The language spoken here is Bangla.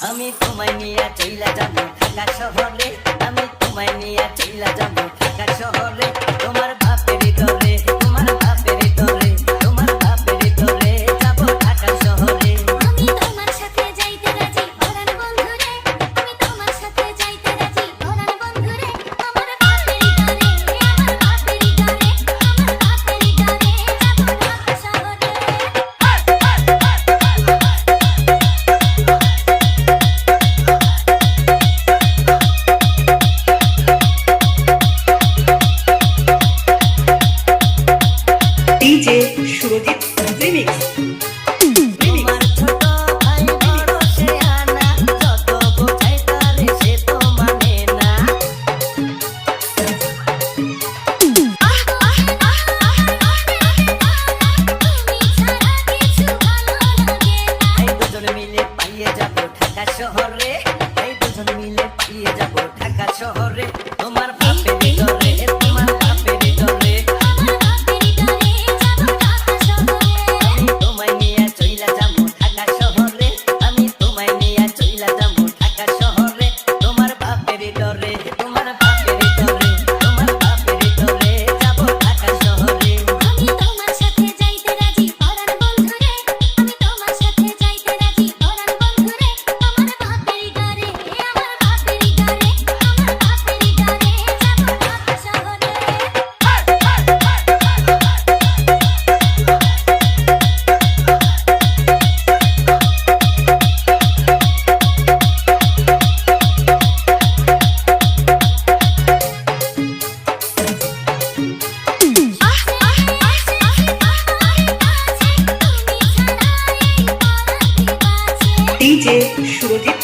আমি তোমায় নিয়ে চইলা যাব ঢাকা শহরে, আমি তোমায় নিয়ে চইলা যাব ঢাকা শহরে। তোমার বাপের ঘরে, তোমার বাপের ঘরে, তোমার বাপের ঘরে যাব ঢাকা শহরে। আমি তোমার সাথে যাইতে রাজি পরাণ বন্ধুরে, আমি তোমার সাথে যাইতে রাজি পরাণ বন্ধুরে। আমার বাপের ঘরে, আমার বাপের ঘরে, আমার বাপের ঘরে যাব ঢাকা শহরে। DJ Surajit remix. তোমার ছোট ভাই বড় শেয়ানা, যত বোঝাই তারে সে তো মানে না। তুমি ছাড়া কিছু ভালো লাগে না। এই দুজন মিলে পাইয়ে যাব ঢাকা শহরে, এই দুজন মিলে পাইয়ে যাব ঢাকা শহরে। তোমার বাপের ঘরে, তোমার বাপের ঘরে, আমার বাপের ঘরে যাব ঢাকা শহরে। আমি তোমায় নিয়ে চইলা যাব ঢাকা শহরে, আমি তোমায় নিয়ে চইলা যাব ঢাকা শহরে। তোমার বাপের ঘরে, তোমার বাপের ঘরে, তোমার বাপের ঘরে যাব ঢাকা শহরে। আমি তোমার সাথে যাইতে রাজি পরাণ বন্ধুরে, আমি তোমার সাথে যাইতে রাজি পরাণ বন্ধুরে। আমার বাপের ঘরে, আমার বাপের ঘরে, আমার বাপের ঘরে যাব ঢাকা শহরে। ডিজে সুরজিৎ